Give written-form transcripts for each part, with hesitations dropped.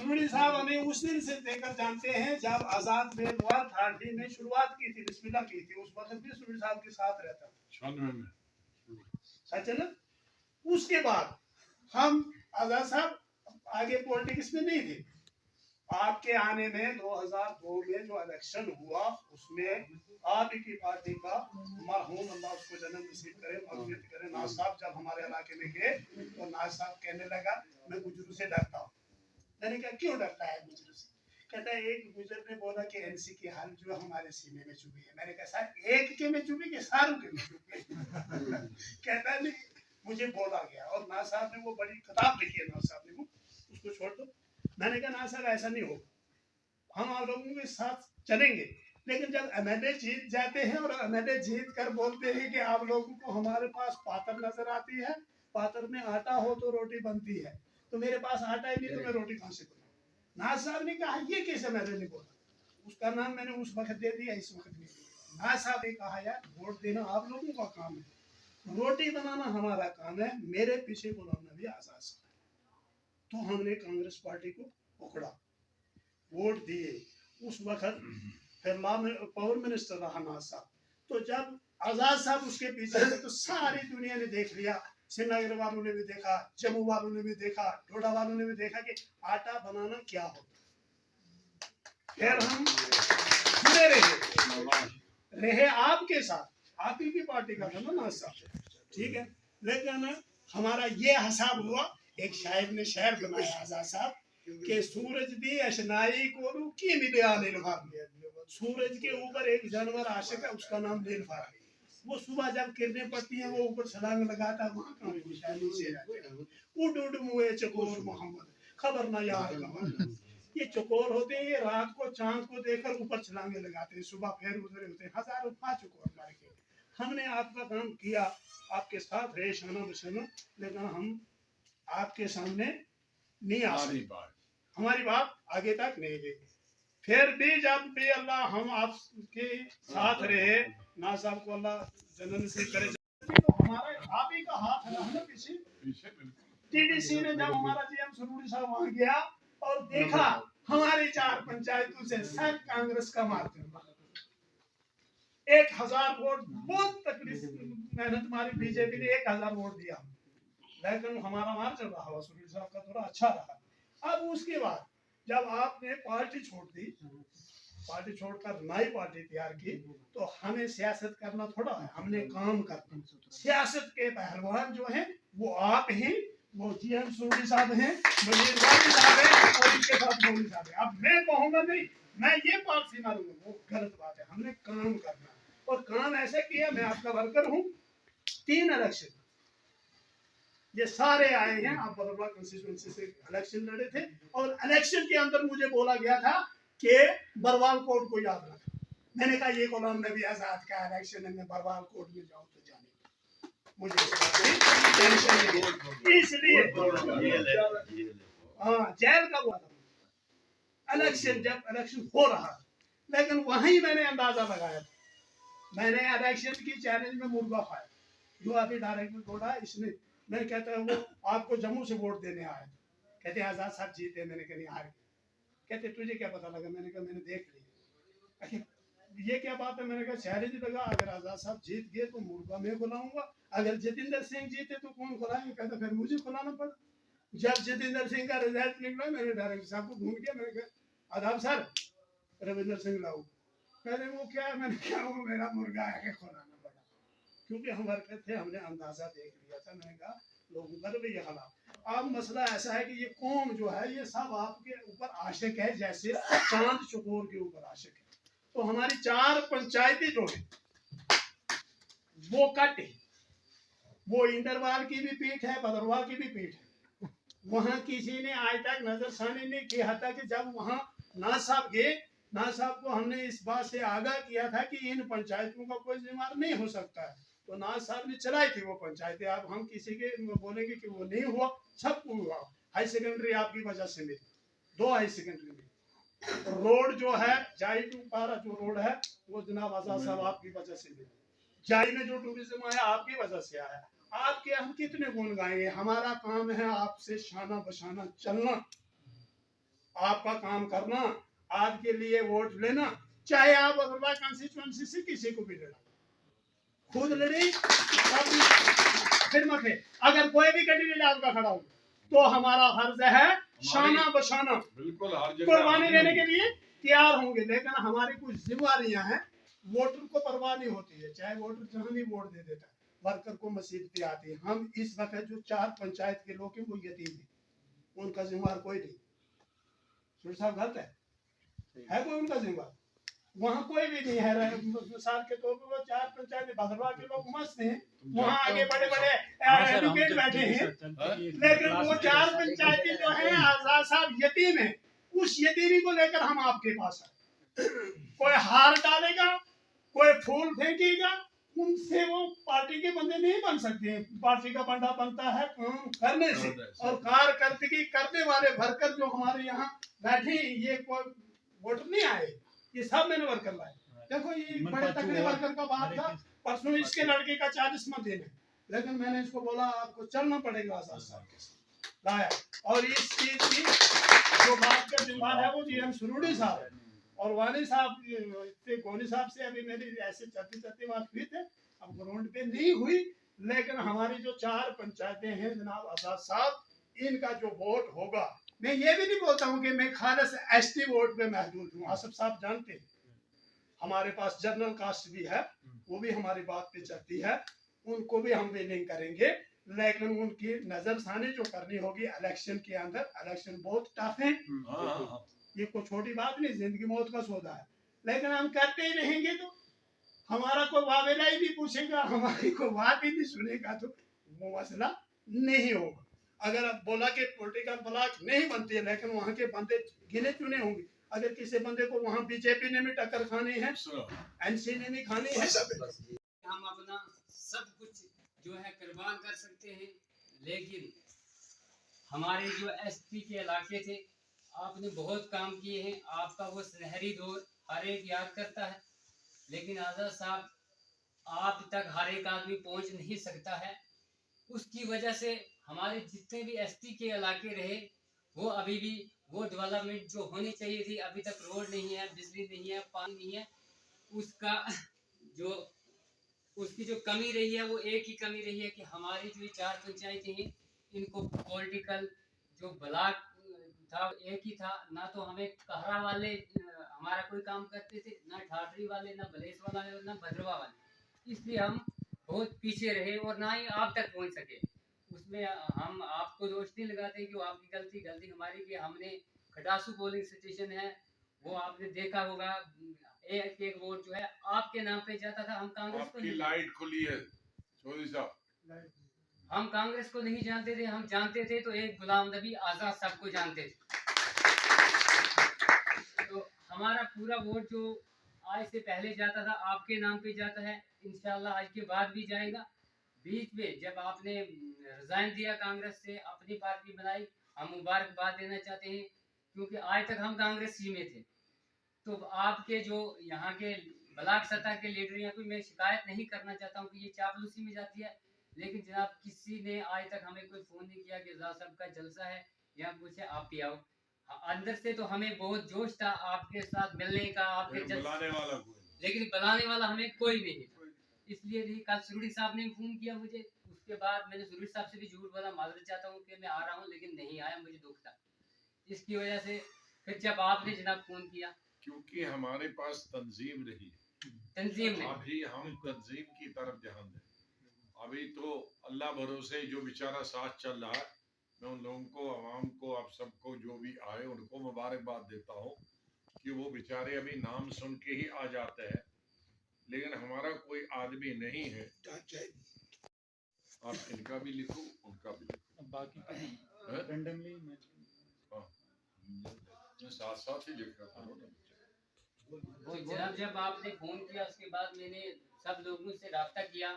सुरूरी साहब हमें उस दिन से देखकर जानते हैं जब आजाद मेदवार पार्टी ने शुरुआत की थी, बिस्मिल्लाह की थी। उस वक्त भी सुरूरी साहब के साथ रहता था, सच है ना। उसके बाद हम आजाद साहब आगे पॉलिटिक्स में नहीं थे। आपके आने में 2002 में जो इलेक्शन हुआ उसमें आप की पार्टी का मरहूम अल्लाह उसको जन्म नसीब करे, मगफिरत करे, नाज साहब जब हमारे इलाके में गए तो नाज साहब कहने लगा मैं गुजरू से डरता हूँ। मैंने कहा क्यों डरता है गुजरू से? कहता है एक गुजर ने बोला कि एनसी की हाल जो हमारे सीने में चुभी है। मैंने कहा सर एक के में चुभी कि सारों के में चुभी? कहता है नहीं मुझे बोला गया। और नाज साहब ने वो बड़ी किताब लिखी है, नाज साहब ने वो, उसको छोड़ दो। मैंने कहा ना सर ऐसा नहीं होगा, हम आप लोगों के साथ चलेंगे। लेकिन जब एमएलए जीत जाते हैं और एमएलए जीत कर बोलते हैं कि आप लोगों को हमारे पास पातर नजर आती है, पातर में आटा हो तो रोटी बनती है, तो मेरे पास आटा ही नहीं तो मैं रोटी कहां से बनाऊं? नाज साहब ने कहा ये कैसे एमएलए ने बोला? उसका नाम मैंने उस वक्त दे दिया, इस वक्त नहीं दिया। नाज साहब ने कहा यार वोट देना आप लोगों का काम है, रोटी बनाना हमारा काम है, मेरे पीछे गुलाम नबी आजाद साहब। तो हमने कांग्रेस पार्टी को पकड़ा, वोट दिए। उस वक्त फिर पावर मिनिस्टर रहा नाज साहब। तो जब आजाद साहब उसके पीछे थे तो सारी दुनिया ने देख लिया, श्रीनगर वालों ने भी देखा, जम्मू वालों ने भी देखा, डोडा वालों ने भी देखा कि आटा बनाना क्या होता। फिर हम जुड़े रहे आपके साथ, आप ही की पार्टी का था ना नाज साहब, ठीक है। लेकिन हमारा ये हिसाब हुआ, एक शायर ने शेर बनाया आजाद साहब के सूरज दी अशनाई को रुकी मिले नीलफार। सूरज के ऊपर एक जानवर आशिक है, उसका नाम नीलफार है। वो सुबह जब किरणें पड़ती हैं वो ऊपर छलांग लगाता, वहां कहां निशानी से उड़ उड़ मुए चकोर मोहम्मद खबर ना यार कमर। ये चकोर होते हैं, ये रात को चांद को देखकर ऊपर छलांगे लगाते हैं, सुबह फिर उधर होते हैं, हजारों 5 चकोर मार के। हमने आपका काम किया, आपके साथ रहे शाना बशाना, लेकिन हम आपके सामने नहीं आ सकते, हमारी बात आगे तक नहीं गई। फिर भी जब भी अल्लाह हम आपके साथ रहे, ना साहब को अल्लाह जन्नत नसीब करे, तो हमारा आप ही का हाथ है ना पीछे। टीडीसी ने जब हमारा जीएम सुरूरी साहब वहां गया और देखा हमारी 4 पंचायतों से सब कांग्रेस का मार्जिन 1000 वोट, बहुत तकलीफ मेहनत मारी बीजेपी ने 1000 वोट दिया, लेकिन हमारा मार्जिन रहा सुरूरी साहब का थोड़ा अच्छा रहा। अब उसके बाद जब आपने पार्टी छोड़ दी, पार्टी छोड़कर नई पार्टी तैयार की, तो हमें सियासत करना थोड़ा है, हमने काम करना। सियासत के पहलवान जो हैं वो आप हैं, वो जीएम सुरूरी साहब हैं, वजीर वाली साहब हैं और इनके साथ मौलवी साहब हैं। अब मैं कहूंगा नहीं, मैं ये पॉलिसी मारूंगा, वो गलत बात है। हमने काम करना और काम ऐसे किया, मैं आपका वर्कर हूँ। 3 इलेक्शन ये सारे आए हैं, आप बदरवा कंस्टिट्यूएंसी से इलेक्शन लड़े थे और इलेक्शन के अंदर मुझे बोला गया था कि बरवाल कोर्ट को याद रखना। मैंने कहा ये गुलाम नबी आजाद का इलेक्शन है, मैं बरवाल कोर्ट में जाऊं तो जाने मुझे टेंशन नहीं, इसलिए हाँ जेल का हुआ था इलेक्शन, जब इलेक्शन हो रहा, लेकिन वहीं मैंने अंदाजा लगाया था। मैंने इलेक्शन की चैलेंज में मुर्गा खाया, जो अभी डायरेक्टर बोला इसने, मैं कहता है वो आपको जम्मू से वोट देने आया, कहते आजाद साहब जीते, मैंने कहा नहीं हार गए। कहते तुझे क्या पता लगा? मैंने कहा मैंने देख लिया। ये क्या बात है? मैंने कहा चैलेंज लगा, अगर आजाद साहब जीत गए तो मुर्गा मैं खुलाऊंगा, अगर जितेंद्र सिंह जीते तो कौन खुलाएंगे? कहता फिर मुझे खुलाना पड़ा। जब जितेंद्र सिंह का रिजल्ट निकला, मैंने डायरेक्टर साहब को ढूंढ किया, मैंने कहा आदाब सर रविंद्र सिंह लाओ। कहते वो क्या है? मैंने कहा वो मेरा मुर्गा है, खुलाना पड़ा, क्योंकि हम वर्कर थे, हमने अंदाजा देख लिया था। मैंने कहा लोगों का भी ये हालात। अब मसला ऐसा है कि ये कौम जो है ये सब आपके ऊपर आशिक है, जैसे चांद चकोर के ऊपर आशिक है। तो हमारी 4 पंचायतें जो है वो कट है, वो इंदरवाल की भी पीठ है, बदरवा की भी पीठ है। वहां किसी ने आज तक नजरसानी नहीं किया था कि जब वहां नाज साहब गए, नाज साहब को हमने इस बात से आगाह किया था कि इन पंचायतों का कोई जिम्मेदार नहीं हो सकता है, तो नाज साहब ने चलाई थी वो पंचायतें। अब हम किसी के बोलेंगे कि वो नहीं हुआ, सबको हुआ। हाई सेकेंडरी आपकी वजह से मिली, 2 हाई सेकेंडरी मिली। रोड जो है जाई टू पारा जो रोड है वो जनाब आजाद साहब आपकी वजह से मिली। जाई में जो टूरिज्म आया आपकी वजह से आया। आपके हम कितने गुण गाएंगे? हमारा काम है आपसे शाना बशाना चलना आपका काम करना, आपके लिए वोट लेना, चाहे आप बगरवा कंस्टिट्यूएंसी से किसी को भी लड़ा, खुद लड़ी खिदमत है। अगर कोई भी कैंडिडेट आपका खड़ा हो तो हमारा फर्ज है शाना बशाना कुर्बानी देने के लिए तैयार होंगे, लेकिन हमारी कुछ जिम्मेदारियां हैं। वोटर को परवाह नहीं होती है, चाहे वोटर जहां भी वोट दे देता है, वर्कर को मुसीबतें आती है। हम इस वक्त जो 4 पंचायत के लोग हैं वो यतीम है, उनका जिम्मेदार कोई नहीं। सुरेश साहब गलत है कोई उनका जिम्मेदार? वहाँ कोई भी नहीं है। मिसाल के तौर पर वो 4 पंचायत भद्रवा के लोग मस्त हैं, वहाँ आगे बड़े बड़े एडवोकेट बैठे हैं, लेकिन वो 4 पंचायतें जो है आजाद साहब यतीम है। उस यतीमी को लेकर हम आपके पास आए। कोई हार डालेगा, कोई फूल फेंकेगा, उनसे वो पार्टी के बंदे नहीं बन सकते। पार्टी का बंदा बनता है काम करने से, और कारकर्दगी करने वाले वर्कर जो हमारे यहाँ बैठे, ये कोई वोट नहीं आए, ये सब मैंने वर्कर लाए। देखो ये बड़े तगड़े वर्कर का बात था, परसों इसके लड़के का 40 मत देने, लेकिन मैंने इसको बोला आपको चलना पड़ेगा आजाद साहब के साथ लाया। और इस चीज की जो बात का जिम्मेदार है वो जीएम सुरूड़ी साहब है, और वानी साहब से गोनी साहब से अभी मेरी ऐसे चलती बात हुई थे, अब ग्राउंड पे नहीं हुई, लेकिन हमारी जो 4 पंचायतें हैं जनाब आजाद साहब, इनका जो वोट होगा, मैं ये भी नहीं बोलता हूँ कि मैं खालिस एसटी वोट पे महदूद हूँ। आसफ साहब जानते हैं हमारे पास जनरल कास्ट भी है, वो भी हमारी बात पे चलती है, उनको भी हम विनिंग करेंगे, लेकिन उनकी नजरसानी जो करनी होगी इलेक्शन के अंदर। इलेक्शन बहुत टफ है, ये कोई छोटी बात नहीं, जिंदगी मौत का सौदा है, लेकिन हम करते ही रहेंगे तो हमारा कोई वावेला ही नहीं पूछेगा, हमारी कोई बात ही नहीं सुनेगा, तो वो मसला नहीं होगा। अगर आप बोला कि पॉलिटिकल ब्लॉक नहीं बनती है, लेकिन वहाँ के बंदे गिने चुने होंगे। अगर किसी बंदे को वहाँ बीजेपी ने भी टक्कर खानी है, एनसी ने भी खानी है, हम अपना सब कुछ जो है कुर्बान कर सकते हैं, लेकिन हमारे जो एसपी के इलाके थे, आपने बहुत काम किए हैं, आपका वो सुनहरी दौर हर एक याद करता है, लेकिन आजाद साहब आप तक हर एक आदमी पहुंच नहीं सकता है। उसकी वजह से हमारे जितने भी एसटी के इलाके रहे, वो अभी भी वो डेवलपमेंट जो होनी चाहिए थी, अभी तक रोड नहीं है, बिजली नहीं है, पानी नहीं है, उसका जो उसकी जो कमी रही है वो एक ही कमी रही है कि हमारी जो 4 पंचायतें हैं, इनको पॉलिटिकल जो ब्लॉक था एक ही था, ना तो हमें कहरा वाले हमारा कोई काम करते थे, ना ठाठरी वाले, ना बलेस वाले, ना भद्रवा वाले, इसलिए हम बहुत पीछे रहे और ना ही आप तक पहुंच सके। उसमें हम आपको दोष नहीं लगाते कि वो आपकी गलती हमारी कि हमने खटासू पोलिंग स्टेशन है, वो आपने देखा होगा, एक वोट जो है आपके नाम पे जाता था। हम कांग्रेस को लाइट खुली है चौधरी साहब, हम कांग्रेस को नहीं जानते थे, हम जानते थे तो एक गुलाम नबी आजाद साहब को जानते थे। तो हमारा पूरा वोट जो आज से पहले जाता था आपके नाम पे जाता है, इंशाल्लाह आज के बाद भी जाएगा। बीच में जब आपने रिजाइन दिया कांग्रेस से, अपनी पार्टी बनाई, हम मुबारकबाद देना चाहते हैं, क्योंकि आज तक हम कांग्रेस ही में थे। तो आपके जो यहाँ के ब्लॉक सतह के लीडर या कोई मैं शिकायत नहीं करना चाहता हूँ कि ये चापलूसी में जाती है, लेकिन जनाब किसी ने आज तक हमें कोई फोन नहीं किया कि आजाद साहब का जलसा है या कुछ है, आप भी आओ। अंदर से तो हमें बहुत जोश था आपके साथ मिलने का, आपके बुलाने वाला लेकिन बुलाने वाला हमें कोई नहीं था। इसलिए नहीं, कल सुरूड़ी साहब ने फोन किया मुझे, उसके बाद मैंने सुरूड़ी साहब से भी झूठ बोला, माजरत चाहता हूँ कि मैं आ रहा हूँ, लेकिन नहीं आया, मुझे दुख था। इसकी वजह से फिर जब आपने जनाब फोन किया, क्योंकि हमारे पास तंजीम रही, तंजीम ने अभी हम तंजीम की तरफ ध्यान दें। अभी तो अल्लाह भरोसे जो बेचारा साथ चल रहा है, मैं उन लोगों को, आवाम को, आप सबको जो भी आए उनको मुबारकबाद देता हूँ कि वो बेचारे अभी नाम सुन के ही आ जाते हैं, लेकिन हमारा कोई आदमी नहीं है। आप इनका भी लिखो, उनका भी लिखो, बाकी साथ साथ ही लिख रहा था। जब आपने फोन किया उसके बाद मैंने सब लोगों से राब्ता किया,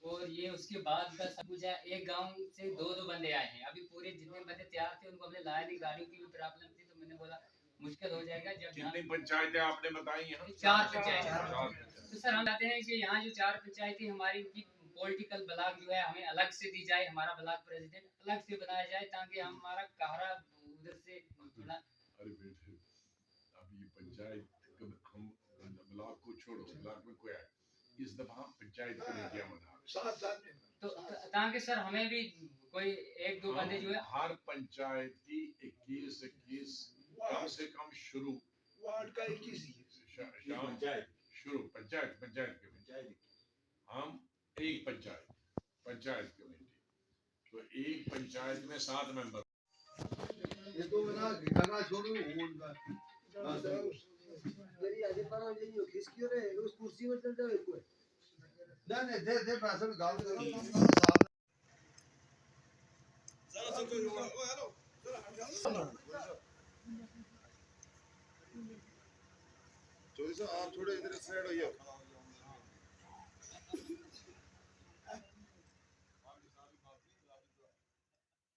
और ये उसके बाद का सब कुछ है। एक गांव से दो बंदे आए हैं, अभी पूरे जितने बंदे तैयार थे उनको हमने लाया नहीं, गाड़ियों की भी प्रॉब्लम थी, तो मैंने बोला मुश्किल हो जाएगा। जब कितनी पंचायतें आपने बताई यहाँ? 4 पंचायतें। तो सर हम चाहते हैं कि यहाँ जो 4 पंचायतें हमारी, उनकी पॉलिटिकल ब्लॉक जो है हमें अलग से दी जाए, हमारा ब्लॉक प्रेसिडेंट अलग से बनाया जाए, ताकि हमारा कहरा उधर से थोड़ा पंचायत हम ब्लॉक को छोड़ो, ब्लॉक में कोई है, इस दफा पंचायत कमेटियां बना तो ताकि सर हमें भी कोई एक दो बंदे जो है हर पंचायत की 21 कम से कम शुरू वार्ड का 21 शाम शुरू पंचायत हम एक पंचायत कमेटी, तो एक पंचायत में 7 मेंबर। ये तो ना गाना छोड़ो उनका मेरी आगे पर ये जो किसकी रे उस कुर्सी में चल जाओ कोई नहीं दे पैसे में गाल करो जरा से कोई ओ हेलो जरा चोरी से आप थोड़े इधर साइड हो जाओ।